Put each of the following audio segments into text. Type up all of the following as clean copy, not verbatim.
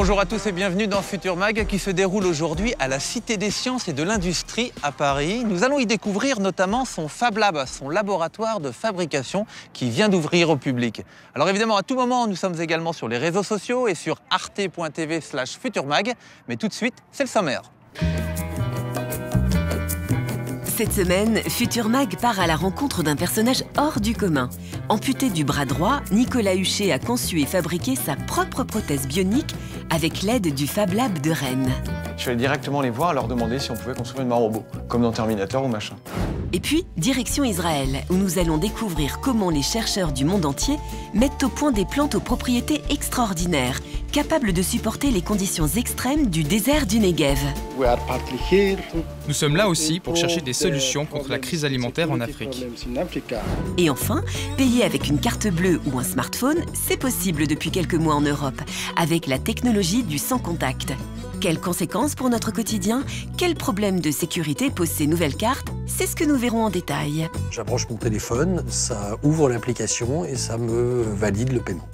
Bonjour à tous et bienvenue dans Futur Mag qui se déroule aujourd'hui à la Cité des Sciences et de l'Industrie à Paris. Nous allons y découvrir notamment son Fab Lab, son laboratoire de fabrication qui vient d'ouvrir au public. Alors évidemment, à tout moment, nous sommes également sur les réseaux sociaux et sur arte.tv/futurmag. Mais tout de suite, c'est le sommaire. Cette semaine, Futur Mag part à la rencontre d'un personnage hors du commun. Amputé du bras droit, Nicolas Huchet a conçu et fabriqué sa propre prothèse bionique avec l'aide du Fab Lab de Rennes. Je suis allé directement les voir et leur demander si on pouvait construire une main robot, comme dans Terminator ou machin. Et puis, direction Israël, où nous allons découvrir comment les chercheurs du monde entier mettent au point des plantes aux propriétés extraordinaires, capables de supporter les conditions extrêmes du désert du Negev. Nous sommes là aussi pour chercher des solutions contre la crise alimentaire en Afrique. Et enfin, payer avec une carte bleue ou un smartphone, c'est possible depuis quelques mois en Europe, avec la technologie du sans contact. Quelles conséquences pour notre quotidien? Quels problèmes de sécurité posent ces nouvelles cartes? C'est ce que nous verrons en détail. J'approche mon téléphone, ça ouvre l'application et ça me valide le paiement.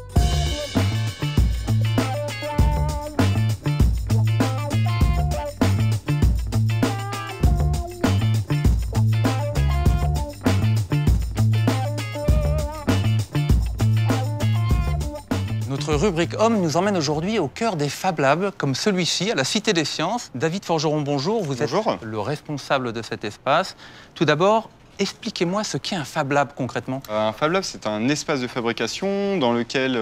Notre rubrique Homme nous emmène aujourd'hui au cœur des Fab Labs, comme celui-ci, à la Cité des Sciences. David Forgeron, bonjour. Vous êtes le responsable de cet espace. Tout d'abord, expliquez-moi ce qu'est un Fab Lab concrètement. Un Fab Lab, c'est un espace de fabrication dans lequel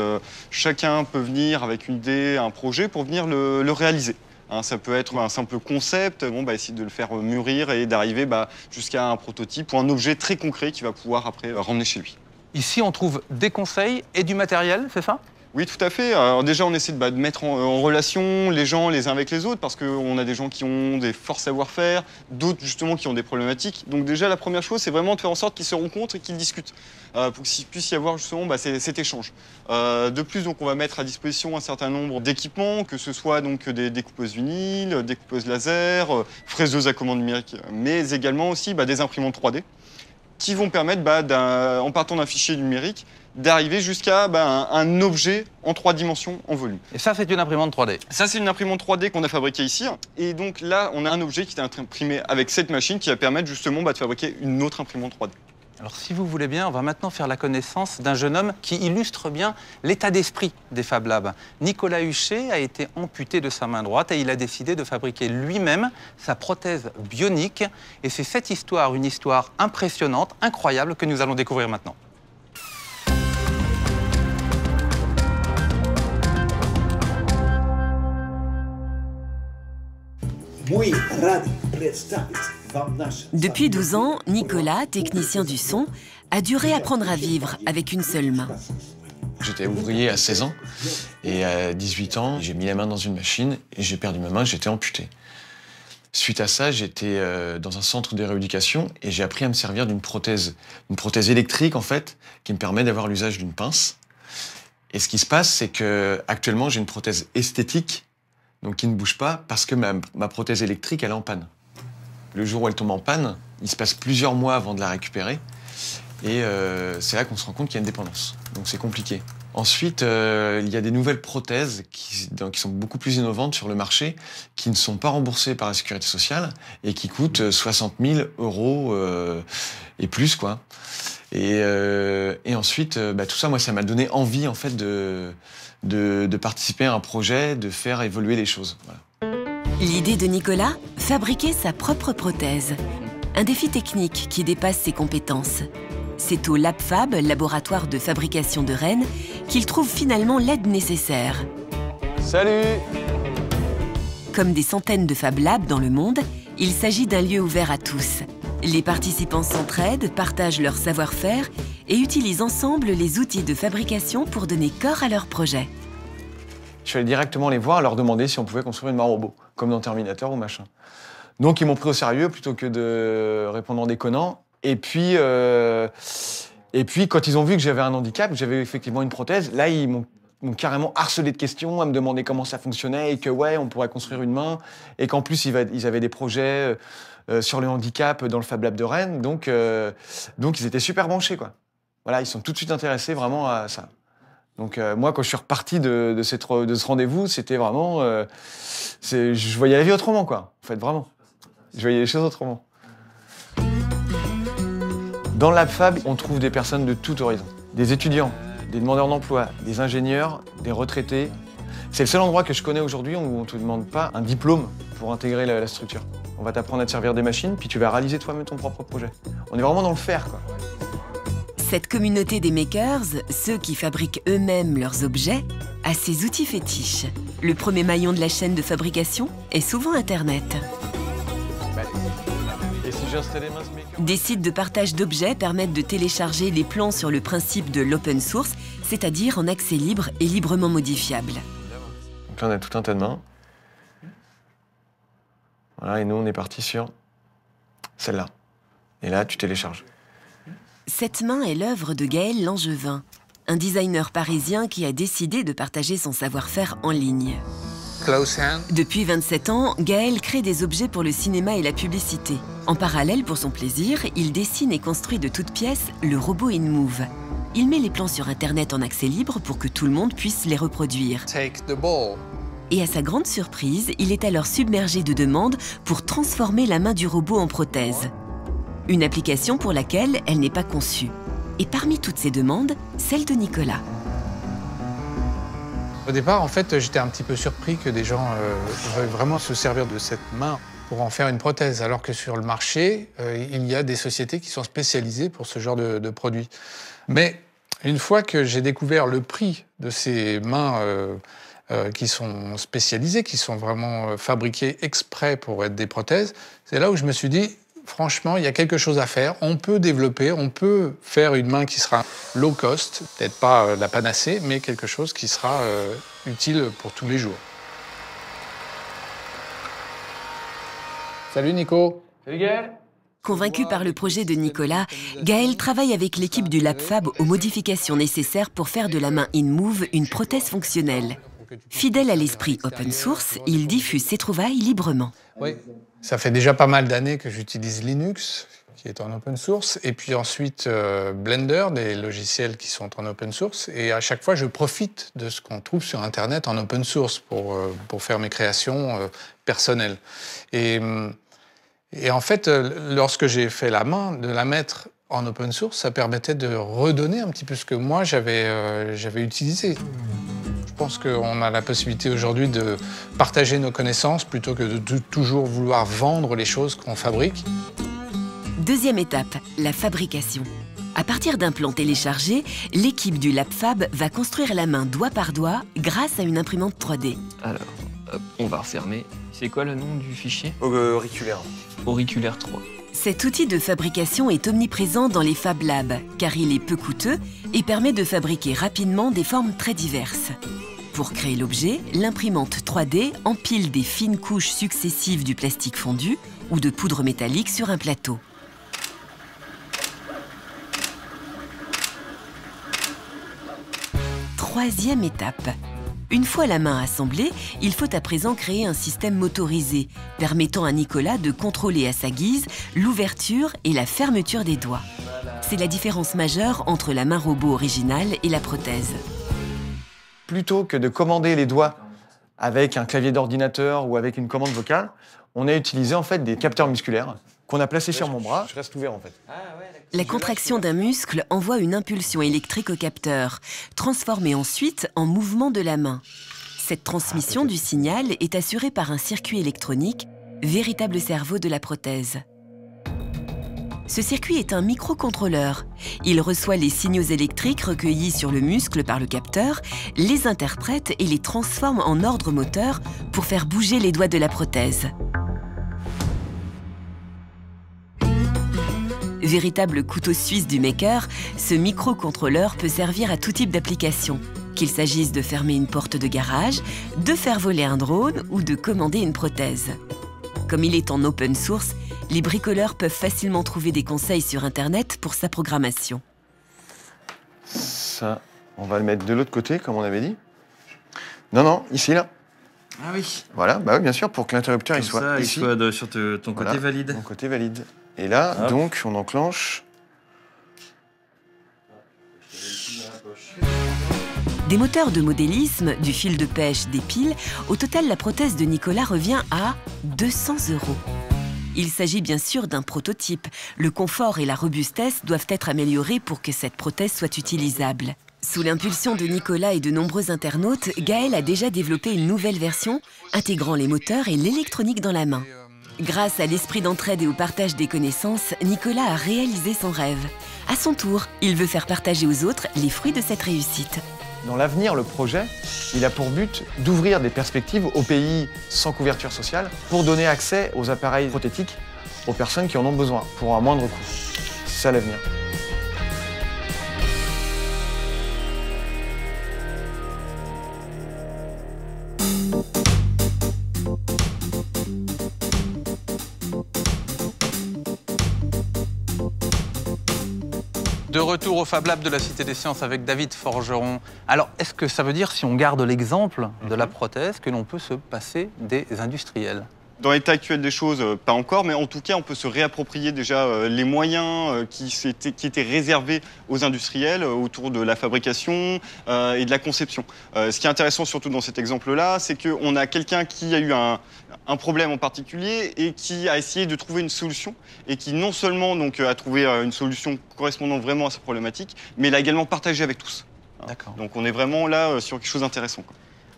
chacun peut venir avec une idée, un projet pour venir le réaliser. Ça peut être un simple concept, essayer de le faire mûrir et d'arriver jusqu'à un prototype ou un objet très concret qu'il va pouvoir après ramener chez lui. Ici, on trouve des conseils et du matériel, c'est ça ? Oui, tout à fait. Alors déjà, on essaie de mettre en relation les gens les uns avec les autres parce qu'on a des gens qui ont des forts savoir-faire, d'autres justement qui ont des problématiques. Donc déjà, la première chose, c'est vraiment de faire en sorte qu'ils se rencontrent et qu'ils discutent pour qu'il puisse y avoir justement cet échange. De plus, donc, on va mettre à disposition un certain nombre d'équipements, que ce soit donc des découpeuses vinyles, découpeuses laser, fraiseuses à commande numérique, mais également aussi des imprimantes 3D qui vont permettre, en partant d'un fichier numérique, d'arriver jusqu'à un objet en 3 dimensions en volume. Et ça, c'est une imprimante 3D. Ça, c'est une imprimante 3D qu'on a fabriquée ici. Et donc là, on a un objet qui est imprimé avec cette machine qui va permettre justement de fabriquer une autre imprimante 3D. Alors, si vous voulez bien, on va maintenant faire la connaissance d'un jeune homme qui illustre bien l'état d'esprit des Fab Labs. Nicolas Huchet a été amputé de sa main droite et il a décidé de fabriquer lui-même sa prothèse bionique. Et c'est cette histoire, une histoire impressionnante, incroyable, que nous allons découvrir maintenant. Depuis 12 ans, Nicolas, technicien du son, a dû réapprendre à vivre avec une seule main. J'étais ouvrier à 16 ans et à 18 ans, j'ai mis la main dans une machine et j'ai perdu ma main, j'étais amputé. Suite à ça, j'étais dans un centre de rééducation et j'ai appris à me servir d'une prothèse électrique en fait, qui me permet d'avoir l'usage d'une pince. Et ce qui se passe, c'est que actuellement j'ai une prothèse esthétique, donc qui ne bouge pas parce que ma prothèse électrique, elle est en panne. Le jour où elle tombe en panne, il se passe plusieurs mois avant de la récupérer. Et c'est là qu'on se rend compte qu'il y a une dépendance. Donc c'est compliqué. Ensuite, il y a des nouvelles prothèses qui sont beaucoup plus innovantes sur le marché, qui ne sont pas remboursées par la sécurité sociale et qui coûtent 60 000 € et plus, quoi. Et ensuite, tout ça, moi, ça m'a donné envie, en fait, de participer à un projet, de faire évoluer les choses. Voilà. L'idée de Nicolas, fabriquer sa propre prothèse. Un défi technique qui dépasse ses compétences. C'est au LabFab, laboratoire de fabrication de Rennes, qu'il trouve finalement l'aide nécessaire. Salut! Comme des centaines de Fab Labs dans le monde, il s'agit d'un lieu ouvert à tous. Les participants s'entraident, partagent leur savoir-faire et utilisent ensemble les outils de fabrication pour donner corps à leur projet. Je suis allé directement les voir et leur demander si on pouvait construire une main robot, comme dans Terminator ou machin. Donc ils m'ont pris au sérieux plutôt que de répondre en déconnant. Et puis quand ils ont vu que j'avais un handicap, que j'avais effectivement une prothèse, là ils m'ont carrément harcelé de questions, à me demander comment ça fonctionnait et que ouais, on pourrait construire une main. Et qu'en plus ils avaient des projets sur le handicap dans le Fab Lab de Rennes. Donc ils étaient super branchés, quoi. Voilà, ils sont tout de suite intéressés vraiment à ça. Donc moi, quand je suis reparti de ce rendez-vous, c'était vraiment... je voyais la vie autrement, quoi. En fait, vraiment. Je voyais les choses autrement. Dans le Lab Fab, on trouve des personnes de tout horizon. Des étudiants, des demandeurs d'emploi, des ingénieurs, des retraités. C'est le seul endroit que je connais aujourd'hui où on ne te demande pas un diplôme pour intégrer la structure. On va t'apprendre à te servir des machines, puis tu vas réaliser toi-même ton propre projet. On est vraiment dans le faire, quoi. Cette communauté des makers, ceux qui fabriquent eux-mêmes leurs objets, a ses outils fétiches. Le premier maillon de la chaîne de fabrication est souvent Internet. Et si j'installais Mass Maker ? Des sites de partage d'objets permettent de télécharger les plans sur le principe de l'open source, c'est-à-dire en accès libre et librement modifiable. Donc là, on a tout un tas de mains. Voilà, et nous, on est parti sur celle-là. Et là, tu télécharges. Cette main est l'œuvre de Gaël Langevin, un designer parisien qui a décidé de partager son savoir-faire en ligne. Depuis 27 ans, Gaël crée des objets pour le cinéma et la publicité. En parallèle, pour son plaisir, il dessine et construit de toutes pièces le robot InMove. Il met les plans sur Internet en accès libre pour que tout le monde puisse les reproduire. Et à sa grande surprise, il est alors submergé de demandes pour transformer la main du robot en prothèse. Une application pour laquelle elle n'est pas conçue. Et parmi toutes ces demandes, celle de Nicolas. Au départ, en fait, j'étais un petit peu surpris que des gens veuillent vraiment se servir de cette main pour en faire une prothèse, alors que sur le marché, il y a des sociétés qui sont spécialisées pour ce genre de produits. Mais une fois que j'ai découvert le prix de ces mains qui sont spécialisées, qui sont vraiment fabriquées exprès pour être des prothèses, c'est là où je me suis dit, franchement, il y a quelque chose à faire. On peut développer, on peut faire une main qui sera low cost, peut-être pas la panacée, mais quelque chose qui sera utile pour tous les jours. Salut Nico. Salut Gaël. Convaincu par le projet de Nicolas, Gaël travaille avec l'équipe du Lab Fab aux modifications nécessaires pour faire de la main InMove une prothèse fonctionnelle. Fidèle à l'esprit open source, il diffuse ses trouvailles librement. Oui. Ça fait déjà pas mal d'années que j'utilise Linux, qui est en open source, et puis ensuite Blender, des logiciels qui sont en open source. Et à chaque fois, je profite de ce qu'on trouve sur Internet en open source pour faire mes créations personnelles. Et en fait, lorsque j'ai fait la main, de la mettre en open source, ça permettait de redonner un petit peu ce que moi j'avais utilisé. Je pense qu'on a la possibilité aujourd'hui de partager nos connaissances plutôt que de toujours vouloir vendre les choses qu'on fabrique. Deuxième étape, la fabrication. À partir d'un plan téléchargé, l'équipe du Lab Fab va construire la main doigt par doigt grâce à une imprimante 3D. Alors, hop, on va refermer. C'est quoi le nom du fichier? Auriculaire. Auriculaire 3. Cet outil de fabrication est omniprésent dans les Fab Labs, car il est peu coûteux et permet de fabriquer rapidement des formes très diverses. Pour créer l'objet, l'imprimante 3D empile des fines couches successives du plastique fondu ou de poudre métallique sur un plateau. Troisième étape. Une fois la main assemblée, il faut à présent créer un système motorisé, permettant à Nicolas de contrôler à sa guise l'ouverture et la fermeture des doigts. C'est la différence majeure entre la main robot originale et la prothèse. Plutôt que de commander les doigts avec un clavier d'ordinateur ou avec une commande vocale, on a utilisé en fait des capteurs musculaires qu'on a placés sur mon bras. Je reste ouvert en fait. La contraction d'un muscle envoie une impulsion électrique au capteur, transformée ensuite en mouvement de la main. Cette transmission du signal est assurée par un circuit électronique, véritable cerveau de la prothèse. Ce circuit est un microcontrôleur. Il reçoit les signaux électriques recueillis sur le muscle par le capteur, les interprète et les transforme en ordre moteur pour faire bouger les doigts de la prothèse. Véritable couteau suisse du maker, ce microcontrôleur peut servir à tout type d'application. Qu'il s'agisse de fermer une porte de garage, de faire voler un drone ou de commander une prothèse. Comme il est en open source, les bricoleurs peuvent facilement trouver des conseils sur Internet pour sa programmation. Ça, on va le mettre de l'autre côté, comme on avait dit. Non, ici, là. Ah oui. Voilà, bah oui, bien sûr, pour que l'interrupteur il soit ça, ici. il soit sur ton côté valide. Mon côté valide. Et là, hop. Donc, on enclenche. Des moteurs de modélisme, du fil de pêche, des piles, au total, la prothèse de Nicolas revient à 200 €. Il s'agit bien sûr d'un prototype. Le confort et la robustesse doivent être améliorés pour que cette prothèse soit utilisable. Sous l'impulsion de Nicolas et de nombreux internautes, Gaël a déjà développé une nouvelle version intégrant les moteurs et l'électronique dans la main. Grâce à l'esprit d'entraide et au partage des connaissances, Nicolas a réalisé son rêve. À son tour, il veut faire partager aux autres les fruits de cette réussite. Dans l'avenir, le projet, il a pour but d'ouvrir des perspectives aux pays sans couverture sociale pour donner accès aux appareils prothétiques aux personnes qui en ont besoin pour un moindre coût. C'est ça l'avenir. De retour au Fab Lab de la Cité des Sciences avec David Forgeron. Alors, est-ce que ça veut dire, si on garde l'exemple de la prothèse, que l'on peut se passer des industriels? Dans l'état actuel des choses, pas encore, mais en tout cas, on peut se réapproprier déjà les moyens qui étaient réservés aux industriels autour de la fabrication et de la conception. Ce qui est intéressant surtout dans cet exemple-là, c'est qu'on a quelqu'un qui a eu un problème en particulier et qui a essayé de trouver une solution et qui non seulement donc, a trouvé une solution correspondant vraiment à sa problématique, mais l'a également partagée avec tous. D'accord. Donc on est vraiment là sur quelque chose d'intéressant.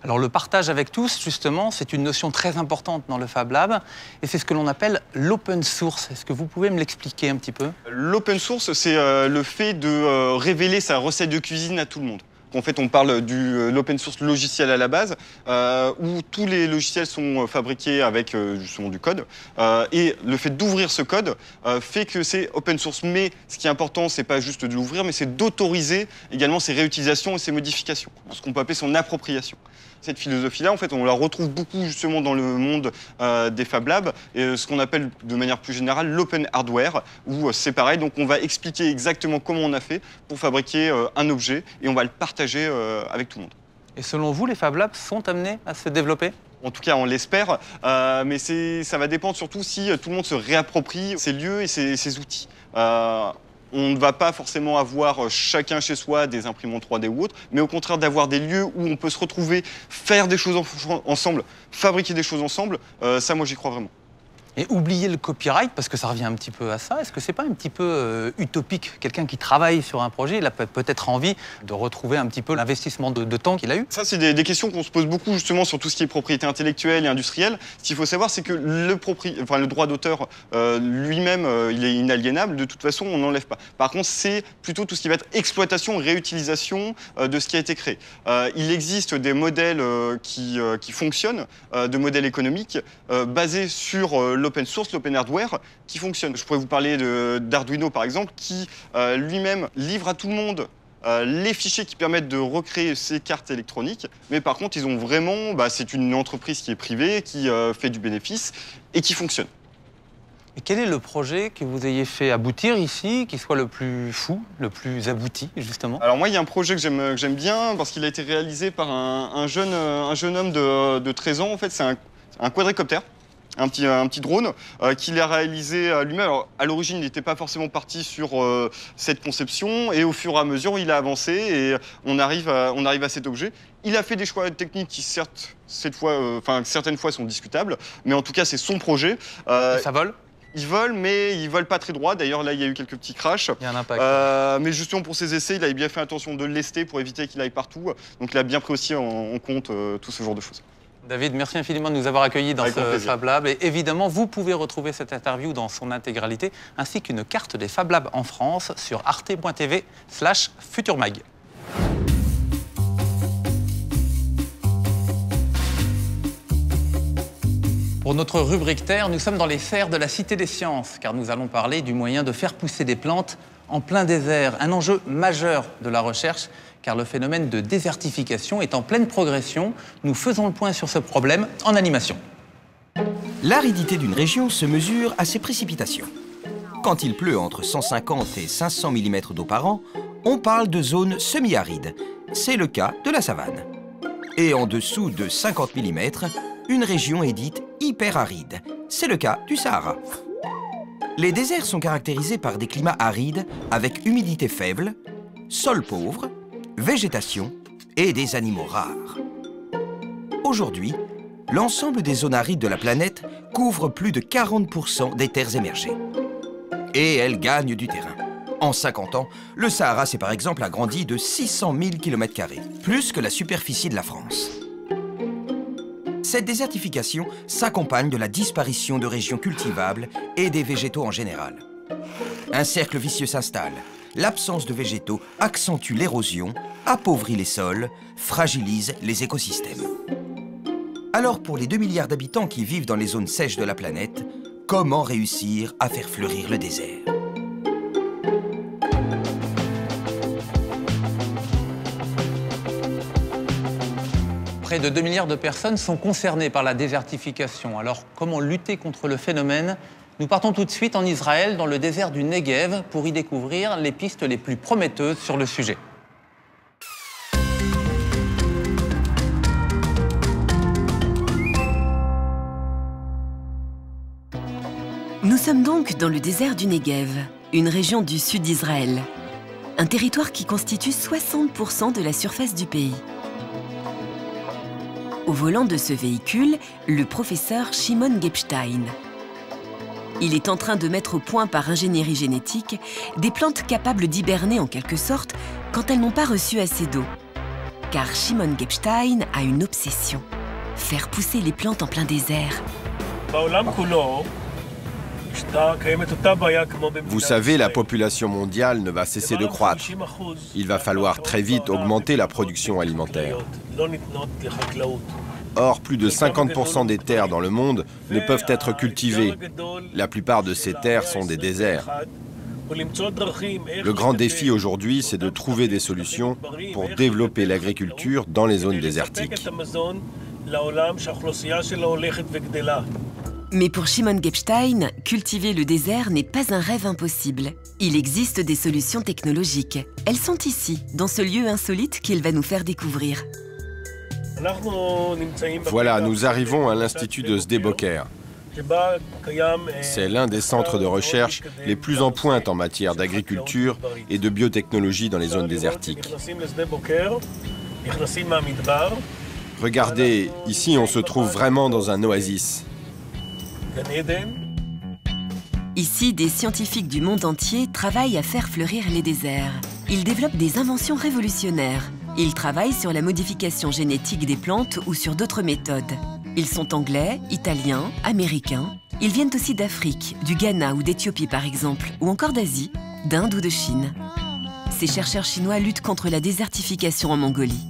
Alors le partage avec tous, justement, c'est une notion très importante dans le Fab Lab et c'est ce que l'on appelle l'open source. Est-ce que vous pouvez me l'expliquer un petit peu? L'open source, c'est le fait de révéler sa recette de cuisine à tout le monde. En fait, on parle de l'open source logiciel à la base, où tous les logiciels sont fabriqués avec justement du code. Et le fait d'ouvrir ce code fait que c'est open source. Mais ce qui est important, c'est pas juste de l'ouvrir, mais c'est d'autoriser également ses réutilisations et ses modifications, ce qu'on peut appeler son appropriation. Cette philosophie-là, en fait, on la retrouve beaucoup justement dans le monde des Fab Labs, et ce qu'on appelle de manière plus générale l'open hardware, où c'est pareil, donc on va expliquer exactement comment on a fait pour fabriquer un objet, et on va le partager avec tout le monde. Et selon vous, les Fab Labs sont amenés à se développer? En tout cas, on l'espère, mais ça va dépendre surtout si tout le monde se réapproprie ces lieux et ces outils. On ne va pas forcément avoir chacun chez soi des imprimantes 3D ou autres, mais au contraire d'avoir des lieux où on peut se retrouver, faire des choses ensemble, fabriquer des choses ensemble, ça moi j'y crois vraiment. Et oublier le copyright, parce que ça revient un petit peu à ça, est-ce que c'est pas un petit peu utopique? Quelqu'un qui travaille sur un projet, il a peut-être envie de retrouver un petit peu l'investissement de temps qu'il a eu? Ça, c'est des questions qu'on se pose beaucoup justement sur tout ce qui est propriété intellectuelle et industrielle. Ce qu'il faut savoir, c'est que le droit d'auteur lui-même, il est inaliénable. De toute façon, on n'enlève pas. Par contre, c'est plutôt tout ce qui va être exploitation, réutilisation de ce qui a été créé. Il existe des modèles qui fonctionnent, de modèles économiques, basés sur l'open source, l'open hardware, qui fonctionne. Je pourrais vous parler d'Arduino, par exemple, qui lui-même livre à tout le monde les fichiers qui permettent de recréer ces cartes électroniques. Mais par contre, ils ont vraiment... c'est une entreprise qui est privée, qui fait du bénéfice et qui fonctionne. Et quel est le projet que vous ayez fait aboutir ici, qui soit le plus fou, le plus abouti, justement? Alors moi, il y a un projet que j'aime bien, parce qu'il a été réalisé par un jeune homme de 13 ans. En fait, c'est un quadricoptère. Un petit drone qu'il a réalisé lui-même. Alors, à l'origine, il n'était pas forcément parti sur cette conception, et au fur et à mesure, il a avancé et on arrive à cet objet. Il a fait des choix techniques qui, certes, certaines fois sont discutables, mais en tout cas, c'est son projet. Et ça vole? Ils volent, mais ils volent pas très droit. D'ailleurs, là, il y a eu quelques petits crashs. Il y a un impact. Mais justement, pour ses essais, il avait bien fait attention de le lester pour éviter qu'il aille partout. Donc, il a bien pris aussi en compte tout ce genre de choses. David, merci infiniment de nous avoir accueillis dans Avec ce Fab Lab. Et évidemment, vous pouvez retrouver cette interview dans son intégralité, ainsi qu'une carte des Fab Labs en France sur arte.tv/futurmag. Pour notre rubrique Terre, nous sommes dans les serres de la Cité des Sciences, car nous allons parler du moyen de faire pousser des plantes en plein désert, un enjeu majeur de la recherche, car le phénomène de désertification est en pleine progression. Nous faisons le point sur ce problème en animation. L'aridité d'une région se mesure à ses précipitations. Quand il pleut entre 150 et 500 mm d'eau par an, on parle de zone semi-aride. C'est le cas de la savane. Et en dessous de 50 mm, une région est dite hyperaride. C'est le cas du Sahara. Les déserts sont caractérisés par des climats arides avec humidité faible, sol pauvre, végétation et des animaux rares. Aujourd'hui, l'ensemble des zones arides de la planète couvre plus de 40% des terres émergées. Et elles gagnent du terrain. En 50 ans, le Sahara s'est par exemple agrandi de 600 000 km², plus que la superficie de la France. Cette désertification s'accompagne de la disparition de régions cultivables et des végétaux en général. Un cercle vicieux s'installe. L'absence de végétaux accentue l'érosion, appauvrit les sols, fragilise les écosystèmes. Alors pour les 2 milliards d'habitants qui vivent dans les zones sèches de la planète, comment réussir à faire fleurir le désert ? Près de 2 milliards de personnes sont concernées par la désertification. Alors, comment lutter contre le phénomène? Nous partons tout de suite en Israël, dans le désert du Negev, pour y découvrir les pistes les plus prometteuses sur le sujet. Nous sommes donc dans le désert du Negev, une région du sud d'Israël. Un territoire qui constitue 60% de la surface du pays. Au volant de ce véhicule, le professeur Shimon Gepstein. Il est en train de mettre au point par ingénierie génétique des plantes capables d'hiberner en quelque sorte quand elles n'ont pas reçu assez d'eau. Car Shimon Gepstein a une obsession, faire pousser les plantes en plein désert. Vous savez, la population mondiale ne va cesser de croître. Il va falloir très vite augmenter la production alimentaire. Or, plus de 50% des terres dans le monde ne peuvent être cultivées. La plupart de ces terres sont des déserts. Le grand défi aujourd'hui, c'est de trouver des solutions pour développer l'agriculture dans les zones désertiques. Mais pour Shimon Gepstein, cultiver le désert n'est pas un rêve impossible. Il existe des solutions technologiques. Elles sont ici, dans ce lieu insolite qu'il va nous faire découvrir. Voilà, nous arrivons à l'Institut de Sde Boker. C'est l'un des centres de recherche les plus en pointe en matière d'agriculture et de biotechnologie dans les zones désertiques. Regardez, ici on se trouve vraiment dans un oasis. Ici, des scientifiques du monde entier travaillent à faire fleurir les déserts. Ils développent des inventions révolutionnaires. Ils travaillent sur la modification génétique des plantes ou sur d'autres méthodes. Ils sont anglais, italiens, américains. Ils viennent aussi d'Afrique, du Ghana ou d'Éthiopie par exemple, ou encore d'Asie, d'Inde ou de Chine. Ces chercheurs chinois luttent contre la désertification en Mongolie.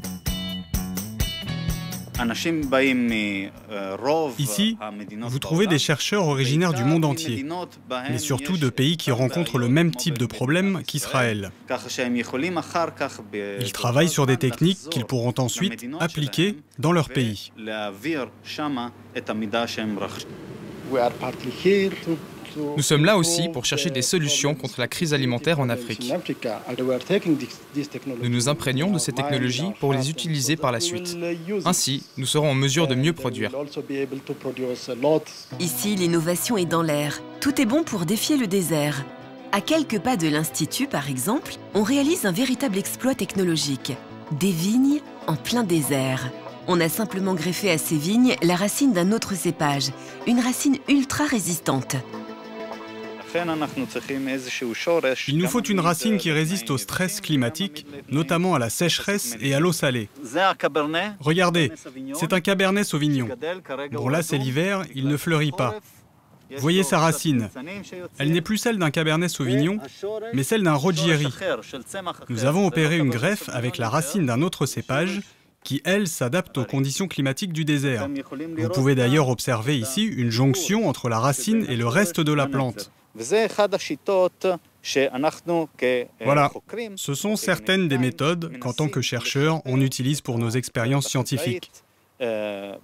Ici, vous trouvez des chercheurs originaires du monde entier, mais surtout de pays qui rencontrent le même type de problème qu'Israël. Ils travaillent sur des techniques qu'ils pourront ensuite appliquer dans leur pays. Nous sommes là aussi pour chercher des solutions contre la crise alimentaire en Afrique. Nous nous imprégnons de ces technologies pour les utiliser par la suite. Ainsi, nous serons en mesure de mieux produire. Ici, l'innovation est dans l'air. Tout est bon pour défier le désert. À quelques pas de l'Institut, par exemple, on réalise un véritable exploit technologique. Des vignes en plein désert. On a simplement greffé à ces vignes la racine d'un autre cépage, une racine ultra résistante. Il nous faut une racine qui résiste au stress climatique, notamment à la sécheresse et à l'eau salée. Regardez, c'est un Cabernet Sauvignon. Bon là c'est l'hiver, il ne fleurit pas. Voyez sa racine. Elle n'est plus celle d'un Cabernet Sauvignon, mais celle d'un Roggieri. Nous avons opéré une greffe avec la racine d'un autre cépage qui, elle, s'adapte aux conditions climatiques du désert. Vous pouvez d'ailleurs observer ici une jonction entre la racine et le reste de la plante. Voilà, ce sont certaines des méthodes qu'en tant que chercheurs, on utilise pour nos expériences scientifiques. Ce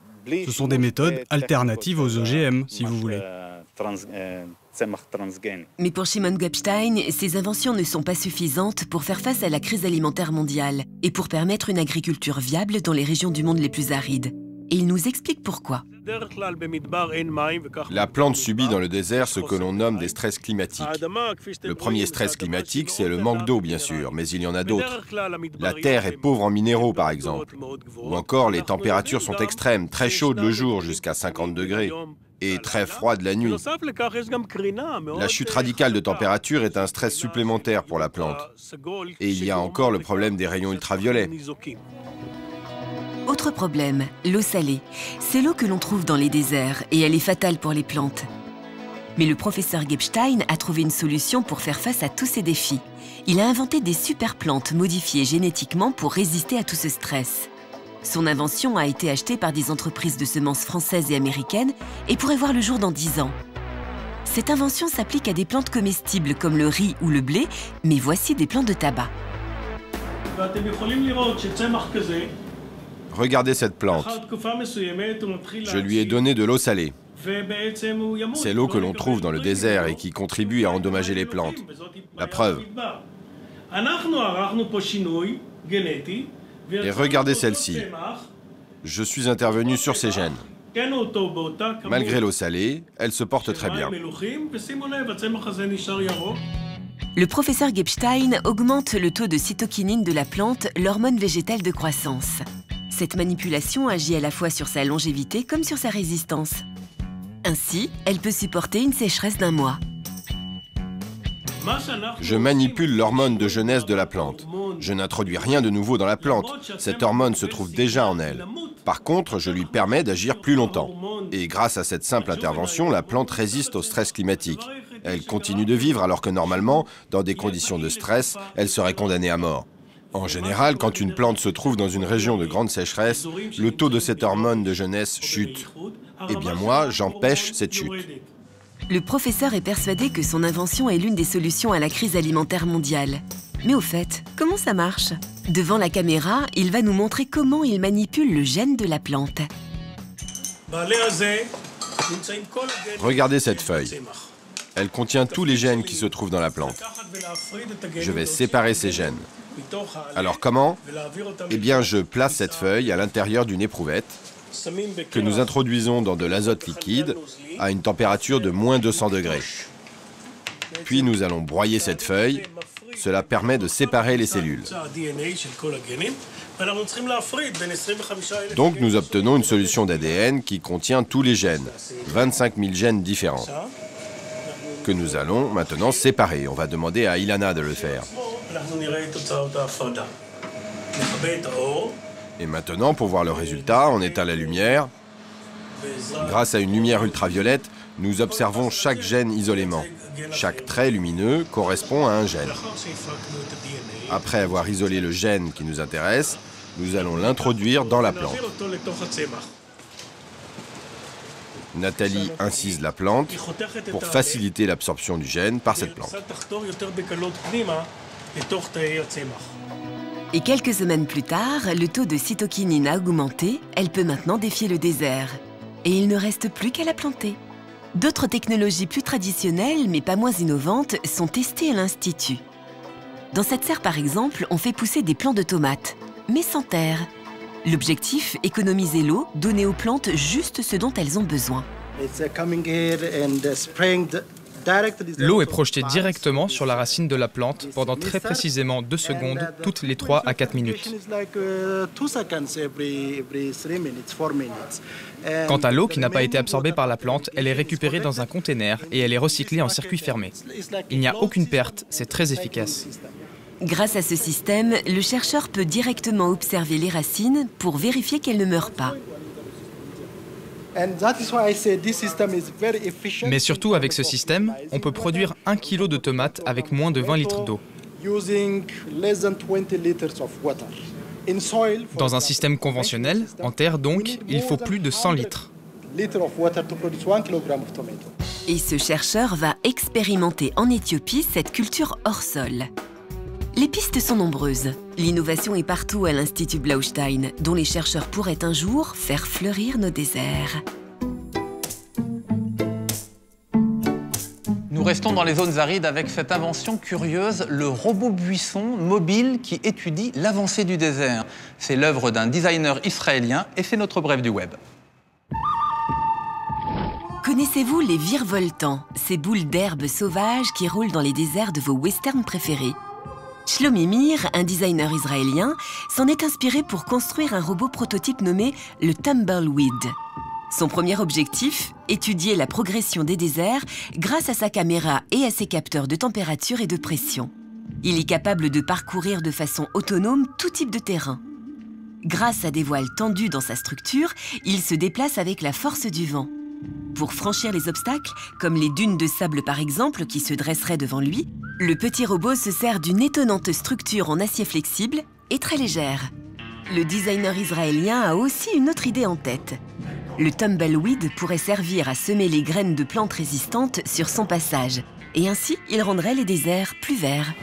sont des méthodes alternatives aux OGM, si vous voulez. Mais pour Shimon Gepstein, ces inventions ne sont pas suffisantes pour faire face à la crise alimentaire mondiale et pour permettre une agriculture viable dans les régions du monde les plus arides. et il nous explique pourquoi. La plante subit dans le désert ce que l'on nomme des stress climatiques. Le premier stress climatique, c'est le manque d'eau, bien sûr, mais il y en a d'autres. La terre est pauvre en minéraux, par exemple. Ou encore, les températures sont extrêmes, très chaudes le jour, jusqu'à 50 degrés, et très froides la nuit. La chute radicale de température est un stress supplémentaire pour la plante. Et il y a encore le problème des rayons ultraviolets. Autre problème, l'eau salée. C'est l'eau que l'on trouve dans les déserts et elle est fatale pour les plantes. Mais le professeur Gebstein a trouvé une solution pour faire face à tous ces défis. Il a inventé des super plantes modifiées génétiquement pour résister à tout ce stress. Son invention a été achetée par des entreprises de semences françaises et américaines et pourrait voir le jour dans 10 ans. Cette invention s'applique à des plantes comestibles comme le riz ou le blé, mais voici des plants de tabac. Regardez cette plante. Je lui ai donné de l'eau salée. C'est l'eau que l'on trouve dans le désert et qui contribue à endommager les plantes. La preuve. Et regardez celle-ci. Je suis intervenu sur ces gènes. Malgré l'eau salée, elle se porte très bien. Le professeur Gebstein augmente le taux de cytokinine de la plante, l'hormone végétale de croissance. Cette manipulation agit à la fois sur sa longévité comme sur sa résistance. Ainsi, elle peut supporter une sécheresse d'1 mois. Je manipule l'hormone de jeunesse de la plante. Je n'introduis rien de nouveau dans la plante. Cette hormone se trouve déjà en elle. Par contre, je lui permets d'agir plus longtemps. Et grâce à cette simple intervention, la plante résiste au stress climatique. Elle continue de vivre alors que normalement, dans des conditions de stress, elle serait condamnée à mort. En général, quand une plante se trouve dans une région de grande sécheresse, le taux de cette hormone de jeunesse chute. Eh bien moi, j'empêche cette chute. Le professeur est persuadé que son invention est l'une des solutions à la crise alimentaire mondiale. Mais au fait, comment ça marche? Devant la caméra, il va nous montrer comment il manipule le gène de la plante. Regardez cette feuille. Elle contient tous les gènes qui se trouvent dans la plante. Je vais séparer ces gènes. Alors comment? Eh bien, je place cette feuille à l'intérieur d'une éprouvette que nous introduisons dans de l'azote liquide à une température de moins 200 degrés. Puis nous allons broyer cette feuille. Cela permet de séparer les cellules. Donc nous obtenons une solution d'ADN qui contient tous les gènes, 25 000 gènes différents, que nous allons maintenant séparer. On va demander à Ilana de le faire. Et maintenant, pour voir le résultat, on éteint la lumière. Grâce à une lumière ultraviolette, nous observons chaque gène isolément. Chaque trait lumineux correspond à un gène. Après avoir isolé le gène qui nous intéresse, nous allons l'introduire dans la plante. Nathalie incise la plante pour faciliter l'absorption du gène par cette plante. Et quelques semaines plus tard, le taux de cytokinine a augmenté, elle peut maintenant défier le désert. Et il ne reste plus qu'à la planter. D'autres technologies plus traditionnelles, mais pas moins innovantes, sont testées à l'Institut. Dans cette serre, par exemple, on fait pousser des plants de tomates, mais sans terre. L'objectif, économiser l'eau, donner aux plantes juste ce dont elles ont besoin. L'eau est projetée directement sur la racine de la plante pendant très précisément 2 secondes, toutes les 3 à 4 minutes. Quant à l'eau qui n'a pas été absorbée par la plante, elle est récupérée dans un conteneur et elle est recyclée en circuit fermé. Il n'y a aucune perte, c'est très efficace. Grâce à ce système, le chercheur peut directement observer les racines pour vérifier qu'elles ne meurent pas. Mais surtout avec ce système, on peut produire 1 kg de tomates avec moins de 20 litres d'eau. Dans un système conventionnel, en terre donc, il faut plus de 100 litres. Et ce chercheur va expérimenter en Éthiopie cette culture hors sol. Les pistes sont nombreuses. L'innovation est partout à l'Institut Blaustein, dont les chercheurs pourraient un jour faire fleurir nos déserts. Nous restons dans les zones arides avec cette invention curieuse, le robot buisson mobile qui étudie l'avancée du désert. C'est l'œuvre d'un designer israélien et c'est notre bref du web. Connaissez-vous les virevoltants, ces boules d'herbe sauvages qui roulent dans les déserts de vos westerns préférés? Shlomi Meir, un designer israélien, s'en est inspiré pour construire un robot prototype nommé le Tumbleweed. Son premier objectif, étudier la progression des déserts grâce à sa caméra et à ses capteurs de température et de pression. Il est capable de parcourir de façon autonome tout type de terrain. Grâce à des voiles tendues dans sa structure, il se déplace avec la force du vent. Pour franchir les obstacles, comme les dunes de sable par exemple qui se dresseraient devant lui, le petit robot se sert d'une étonnante structure en acier flexible et très légère. Le designer israélien a aussi une autre idée en tête. Le Tumbleweed pourrait servir à semer les graines de plantes résistantes sur son passage. Et ainsi, il rendrait les déserts plus verts.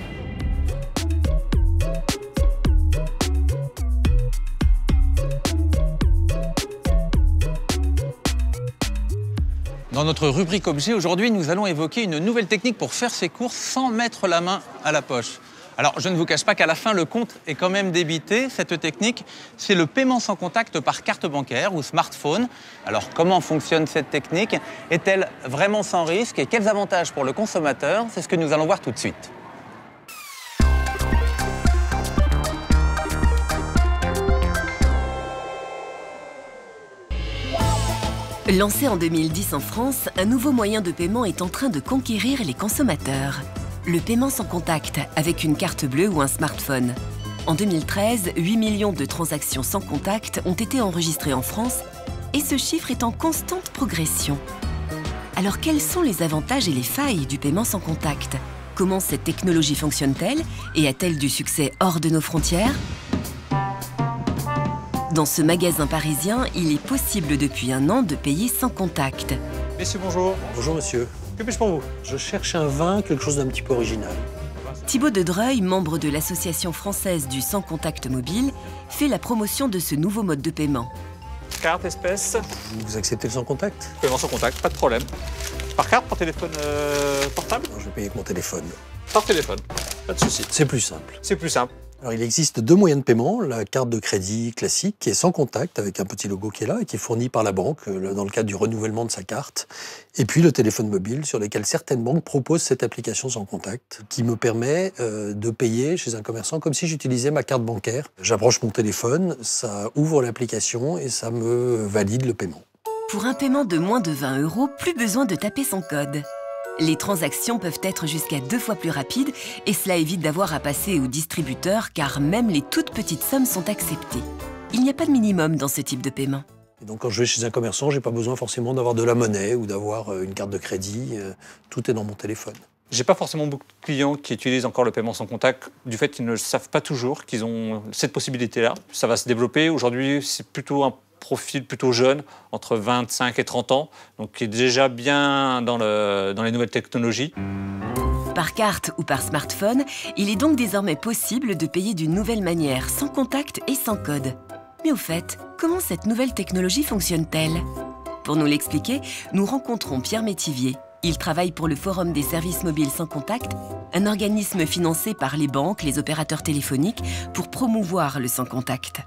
Dans notre rubrique objet, aujourd'hui, nous allons évoquer une nouvelle technique pour faire ses courses sans mettre la main à la poche. Alors, je ne vous cache pas qu'à la fin, le compte est quand même débité. Cette technique, c'est le paiement sans contact par carte bancaire ou smartphone. Alors, comment fonctionne cette technique? Est-elle vraiment sans risque? Et quels avantages pour le consommateur? C'est ce que nous allons voir tout de suite. Lancé en 2010 en France, un nouveau moyen de paiement est en train de conquérir les consommateurs. Le paiement sans contact avec une carte bleue ou un smartphone. En 2013, 8 millions de transactions sans contact ont été enregistrées en France et ce chiffre est en constante progression. Alors quels sont les avantages et les failles du paiement sans contact? Comment cette technologie fonctionne-t-elle et a-t-elle du succès hors de nos frontières? Dans ce magasin parisien, il est possible depuis un an de payer sans contact. Messieurs, bonjour. Bonjour, monsieur. Que puis-je pour vous? Je cherche un vin, quelque chose d'un petit peu original. Thibaut de Dreuil, membre de l'Association française du sans contact mobile, fait la promotion de ce nouveau mode de paiement. Carte, espèce. Vous acceptez le sans contact? Paiement sans contact, pas de problème. Par carte, par téléphone portable? Non, je vais payer avec mon téléphone. Par téléphone, pas de souci. C'est plus simple. C'est plus simple. Alors, il existe deux moyens de paiement. La carte de crédit classique qui est sans contact avec un petit logo qui est là et qui est fourni par la banque dans le cadre du renouvellement de sa carte. Et puis le téléphone mobile sur lequel certaines banques proposent cette application sans contact qui me permet de payer chez un commerçant comme si j'utilisais ma carte bancaire. J'approche mon téléphone, ça ouvre l'application et ça me valide le paiement. Pour un paiement de moins de 20 €, plus besoin de taper son code. Les transactions peuvent être jusqu'à 2 fois plus rapides et cela évite d'avoir à passer au distributeur car même les toutes petites sommes sont acceptées. Il n'y a pas de minimum dans ce type de paiement. Et donc quand je vais chez un commerçant, j'ai pas besoin forcément d'avoir de la monnaie ou d'avoir une carte de crédit. Tout est dans mon téléphone. J'ai pas forcément beaucoup de clients qui utilisent encore le paiement sans contact du fait qu'ils ne savent pas toujours qu'ils ont cette possibilité-là. Ça va se développer. Aujourd'hui, c'est plutôt un profil plutôt jeune, entre 25 et 30 ans, donc qui est déjà bien dans les nouvelles technologies. Par carte ou par smartphone, il est donc désormais possible de payer d'une nouvelle manière, sans contact et sans code. Mais au fait, comment cette nouvelle technologie fonctionne-t-elle? Pour nous l'expliquer, nous rencontrons Pierre Métivier. Il travaille pour le Forum des services mobiles sans contact, un organisme financé par les banques, les opérateurs téléphoniques, pour promouvoir le sans contact.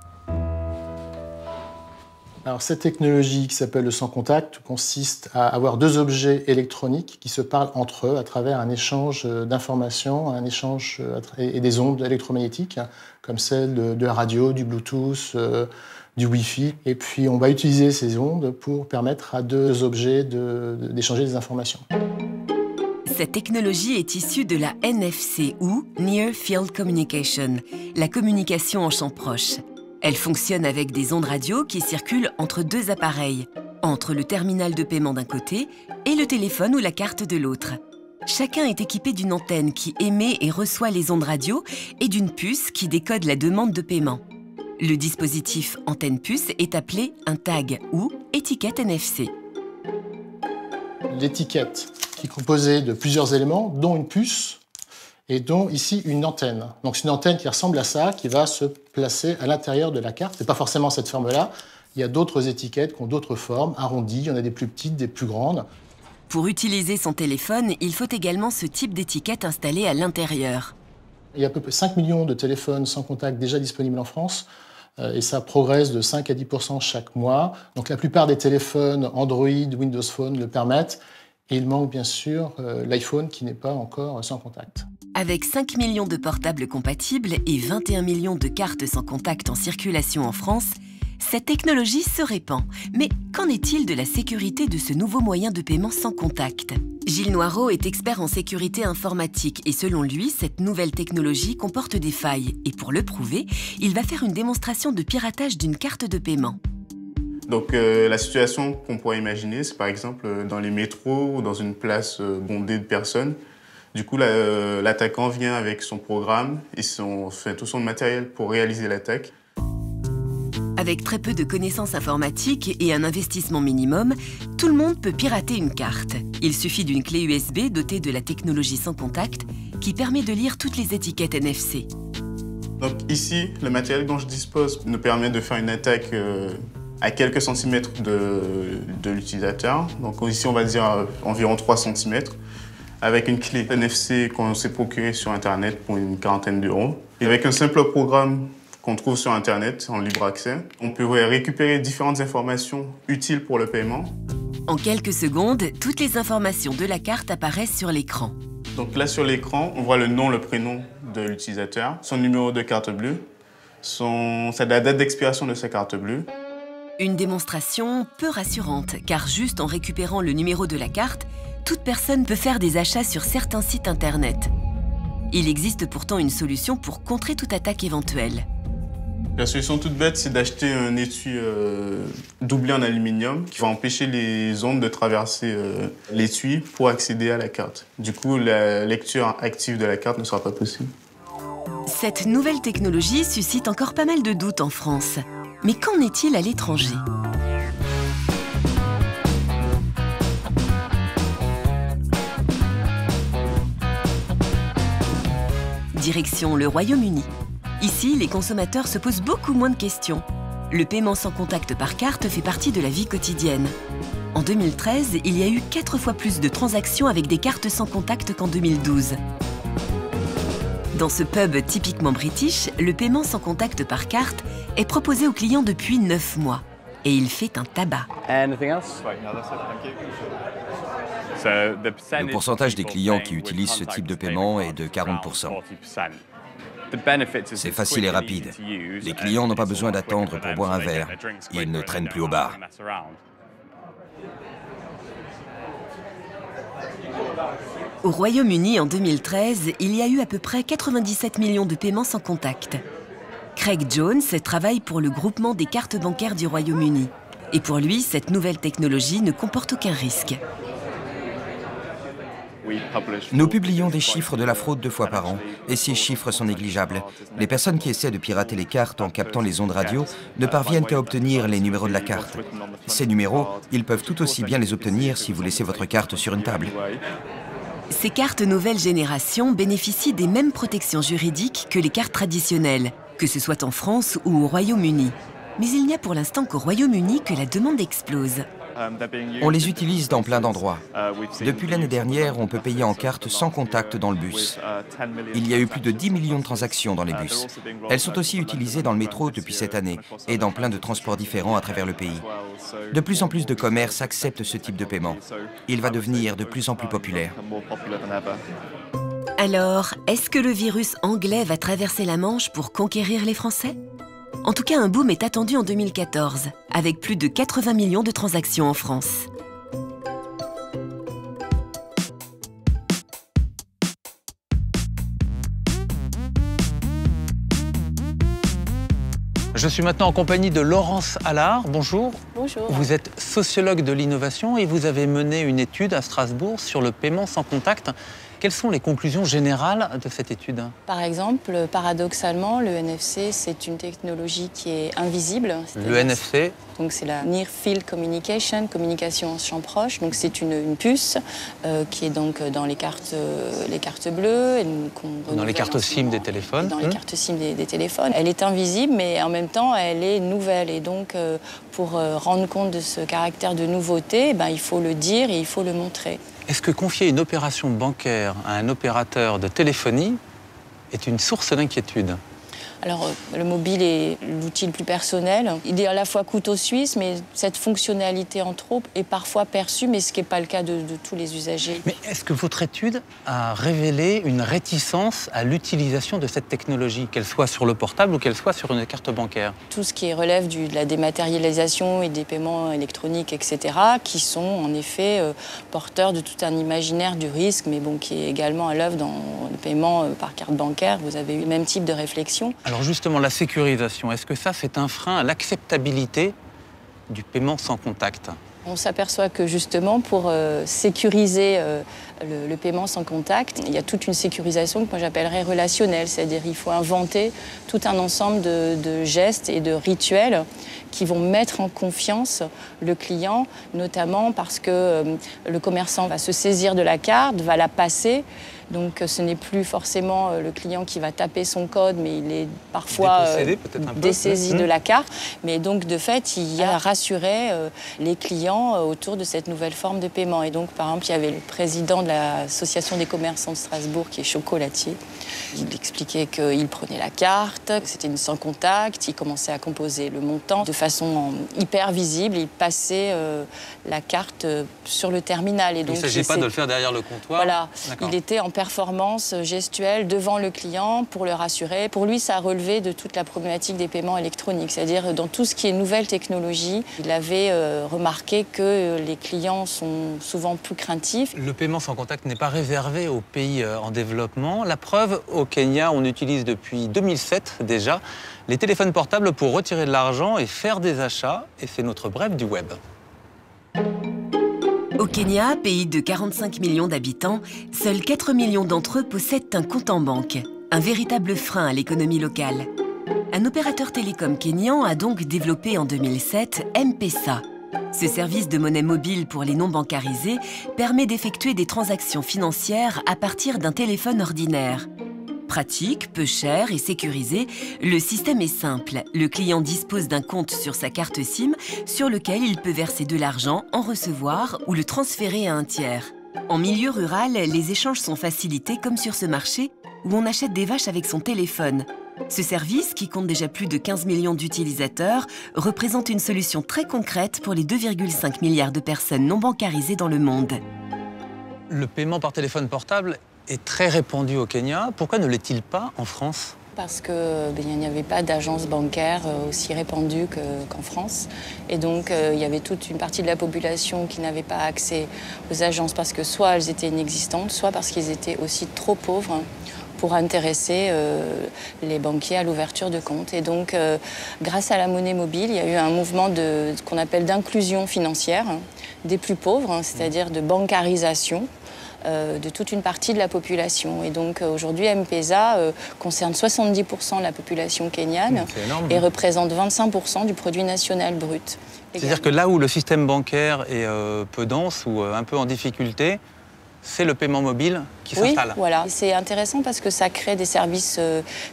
Alors, cette technologie qui s'appelle le sans contact consiste à avoir deux objets électroniques qui se parlent entre eux à travers un échange d'informations, un échange et des ondes électromagnétiques, comme celles de la radio, du Bluetooth, du Wi-Fi. Et puis, on va utiliser ces ondes pour permettre à deux objets d'échanger des informations. Cette technologie est issue de la NFC ou Near Field Communication, la communication en champ proche. Elle fonctionne avec des ondes radio qui circulent entre deux appareils, entre le terminal de paiement d'un côté et le téléphone ou la carte de l'autre. Chacun est équipé d'une antenne qui émet et reçoit les ondes radio et d'une puce qui décode la demande de paiement. Le dispositif antenne-puce est appelé un tag ou étiquette NFC. L'étiquette qui est composée de plusieurs éléments, dont une puce, et dont ici une antenne. Donc c'est une antenne qui ressemble à ça, qui va se placer à l'intérieur de la carte. C'est pas forcément cette forme-là. Il y a d'autres étiquettes qui ont d'autres formes, arrondies. Il y en a des plus petites, des plus grandes. Pour utiliser son téléphone, il faut également ce type d'étiquette installée à l'intérieur. Il y a à peu près 5 millions de téléphones sans contact déjà disponibles en France. Et ça progresse de 5 à 10% chaque mois. Donc la plupart des téléphones Android, Windows Phone le permettent. Et il manque bien sûr l'iPhone qui n'est pas encore sans contact. Avec 5 millions de portables compatibles et 21 millions de cartes sans contact en circulation en France, cette technologie se répand. Mais qu'en est-il de la sécurité de ce nouveau moyen de paiement sans contact? Gilles Noireau est expert en sécurité informatique et selon lui, cette nouvelle technologie comporte des failles. Et pour le prouver, il va faire une démonstration de piratage d'une carte de paiement. Donc la situation qu'on pourrait imaginer, c'est par exemple dans les métros ou dans une place bondée de personnes. Du coup, l'attaquant vient avec son programme et tout son matériel pour réaliser l'attaque. Avec très peu de connaissances informatiques et un investissement minimum, tout le monde peut pirater une carte. Il suffit d'une clé USB dotée de la technologie sans contact qui permet de lire toutes les étiquettes NFC. Donc ici, le matériel dont je dispose nous permet de faire une attaque à quelques centimètres de l'utilisateur. Donc ici, on va dire environ 3 cm, avec une clé NFC qu'on s'est procurée sur Internet pour une quarantaine d'euros. Et avec un simple programme qu'on trouve sur Internet en libre accès, on peut récupérer différentes informations utiles pour le paiement. En quelques secondes, toutes les informations de la carte apparaissent sur l'écran. Donc là, sur l'écran, on voit le nom, le prénom de l'utilisateur, son numéro de carte bleue, la date d'expiration de sa carte bleue. Une démonstration peu rassurante, car juste en récupérant le numéro de la carte, toute personne peut faire des achats sur certains sites Internet. Il existe pourtant une solution pour contrer toute attaque éventuelle. La solution toute bête, c'est d'acheter un étui doublé en aluminium qui va empêcher les ondes de traverser l'étui pour accéder à la carte. Du coup, la lecture active de la carte ne sera pas possible. Cette nouvelle technologie suscite encore pas mal de doutes en France. Mais qu'en est-il à l'étranger ? Direction le Royaume-Uni. Ici, les consommateurs se posent beaucoup moins de questions. Le paiement sans contact par carte fait partie de la vie quotidienne. En 2013, il y a eu 4 fois plus de transactions avec des cartes sans contact qu'en 2012. Dans ce pub typiquement british, le paiement sans contact par carte est proposé aux clients depuis 9 mois. Et il fait un tabac. Le pourcentage des clients qui utilisent ce type de paiement est de 40%. C'est facile et rapide. Les clients n'ont pas besoin d'attendre pour boire un verre. Ils ne traînent plus au bar. Au Royaume-Uni, en 2013, il y a eu à peu près 97 millions de paiements sans contact. Craig Jones travaille pour le groupement des cartes bancaires du Royaume-Uni. Et pour lui, cette nouvelle technologie ne comporte aucun risque. Nous publions des chiffres de la fraude 2 fois par an, et ces chiffres sont négligeables. Les personnes qui essaient de pirater les cartes en captant les ondes radio ne parviennent qu'à obtenir les numéros de la carte. Ces numéros, ils peuvent tout aussi bien les obtenir si vous laissez votre carte sur une table. Ces cartes nouvelle génération bénéficient des mêmes protections juridiques que les cartes traditionnelles, que ce soit en France ou au Royaume-Uni. Mais il n'y a pour l'instant qu'au Royaume-Uni que la demande explose. On les utilise dans plein d'endroits. Depuis l'année dernière, on peut payer en carte sans contact dans le bus. Il y a eu plus de 10 millions de transactions dans les bus. Elles sont aussi utilisées dans le métro depuis cette année et dans plein de transports différents à travers le pays. De plus en plus de commerces acceptent ce type de paiement. Il va devenir de plus en plus populaire. Alors, est-ce que le virus anglais va traverser la Manche pour conquérir les Français ? En tout cas, un boom est attendu en 2014, avec plus de 80 millions de transactions en France. Je suis maintenant en compagnie de Laurence Allard. Bonjour. Bonjour. Vous êtes sociologue de l'innovation et vous avez mené une étude à Strasbourg sur le paiement sans contact. Quelles sont les conclusions générales de cette étude? Par exemple, paradoxalement, le NFC, c'est une technologie qui est invisible. Le NFC? Donc c'est la Near Field Communication, communication en champ proche. Donc c'est une puce qui est donc dans les cartes bleues. Et dans les cartes SIM des téléphones. Dans les cartes SIM des téléphones. Elle est invisible, mais en même temps, elle est nouvelle. Et donc, pour rendre compte de ce caractère de nouveauté, il faut le dire et il faut le montrer. Est-ce que confier une opération bancaire à un opérateur de téléphonie est une source d'inquiétude? Alors, le mobile est l'outil le plus personnel. Il est à la fois couteau suisse, mais cette fonctionnalité en trop est parfois perçue, mais ce qui n'est pas le cas de tous les usagers. Mais est-ce que votre étude a révélé une réticence à l'utilisation de cette technologie, qu'elle soit sur le portable ou qu'elle soit sur une carte bancaire? Tout ce qui relève de la dématérialisation et des paiements électroniques, etc., qui sont en effet porteurs de tout un imaginaire du risque, mais bon, qui est également à l'œuvre dans le paiement par carte bancaire. Vous avez eu le même type de réflexion. Alors justement, la sécurisation, est-ce que ça, c'est un frein à l'acceptabilité du paiement sans contact? On s'aperçoit que justement, pour sécuriser le paiement sans contact, il y a toute une sécurisation que moi j'appellerais relationnelle, c'est-à-dire qu'il faut inventer tout un ensemble de gestes et de rituels qui vont mettre en confiance le client, notamment parce que le commerçant va se saisir de la carte, va la passer. Donc ce n'est plus forcément le client qui va taper son code, mais il est parfois dessaisi de la carte. Mais donc de fait, il y a rassuré les clients autour de cette nouvelle forme de paiement. Et donc par exemple, il y avait le président de l'association des commerçants de Strasbourg qui est chocolatier. Il expliquait qu'il prenait la carte, que c'était une sans contact, il commençait à composer le montant de façon hyper visible. Il passait la carte sur le terminal. Et donc, il ne s'agit pas de le faire derrière le comptoir. Voilà, il était en performance gestuelle devant le client pour le rassurer. Pour lui, ça a relevé de toute la problématique des paiements électroniques, c'est-à-dire dans tout ce qui est nouvelle technologie. Il avait remarqué que les clients sont souvent plus craintifs. Le paiement sans contact n'est pas réservé aux pays en développement. La preuve, au Kenya, on utilise depuis 2007 déjà les téléphones portables pour retirer de l'argent et faire des achats. Et c'est notre bref du web. Au Kenya, pays de 45 millions d'habitants, seuls 4 millions d'entre eux possèdent un compte en banque, un véritable frein à l'économie locale. Un opérateur télécom kényan a donc développé en 2007 M-Pesa. Ce service de monnaie mobile pour les non bancarisés permet d'effectuer des transactions financières à partir d'un téléphone ordinaire. Pratique, peu cher et sécurisé, le système est simple. Le client dispose d'un compte sur sa carte SIM sur lequel il peut verser de l'argent, en recevoir ou le transférer à un tiers. En milieu rural, les échanges sont facilités comme sur ce marché où on achète des vaches avec son téléphone. Ce service, qui compte déjà plus de 15 millions d'utilisateurs, représente une solution très concrète pour les 2,5 milliards de personnes non bancarisées dans le monde. Le paiement par téléphone portable est très répandu au Kenya. Pourquoi ne l'est-il pas en France? Parce qu'il n'y avait pas d'agence bancaire aussi répandue qu'en France. Et donc, il y avait toute une partie de la population qui n'avait pas accès aux agences parce que soit elles étaient inexistantes, soit parce qu'ils étaient aussi trop pauvres pour intéresser les banquiers à l'ouverture de comptes. Et donc, grâce à la monnaie mobile, il y a eu un mouvement qu'on appelle d'inclusion financière des plus pauvres, c'est-à-dire de bancarisation de toute une partie de la population. Et donc aujourd'hui, M-Pesa concerne 70% de la population kenyane et représente 25% du produit national brut. C'est-à-dire que là où le système bancaire est peu dense ou un peu en difficulté, c'est le paiement mobile qui s'installe. Oui, voilà. C'est intéressant parce que ça crée des services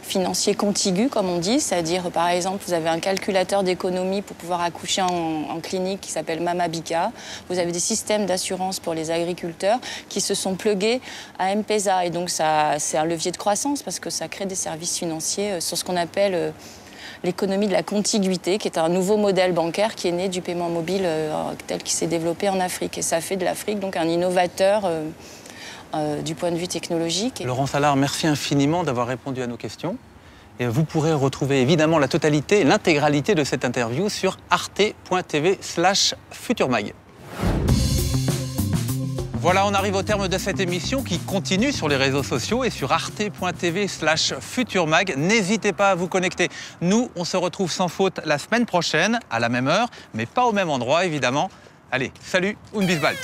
financiers contigus, comme on dit. C'est-à-dire, par exemple, vous avez un calculateur d'économie pour pouvoir accoucher en clinique qui s'appelle Mamabika. Vous avez des systèmes d'assurance pour les agriculteurs qui se sont plugués à M-Pesa. Et donc, c'est un levier de croissance parce que ça crée des services financiers sur ce qu'on appelle l'économie de la contiguïté, qui est un nouveau modèle bancaire qui est né du paiement mobile tel qu'il s'est développé en Afrique. Et ça fait de l'Afrique donc un innovateur du point de vue technologique. Laurence Allard, merci infiniment d'avoir répondu à nos questions. Et vous pourrez retrouver évidemment la totalité, l'intégralité de cette interview sur arte.tv/futurmag. Voilà, on arrive au terme de cette émission qui continue sur les réseaux sociaux et sur arte.tv/futurmag. N'hésitez pas à vous connecter. Nous, on se retrouve sans faute la semaine prochaine, à la même heure, mais pas au même endroit, évidemment. Allez, salut und bis bald.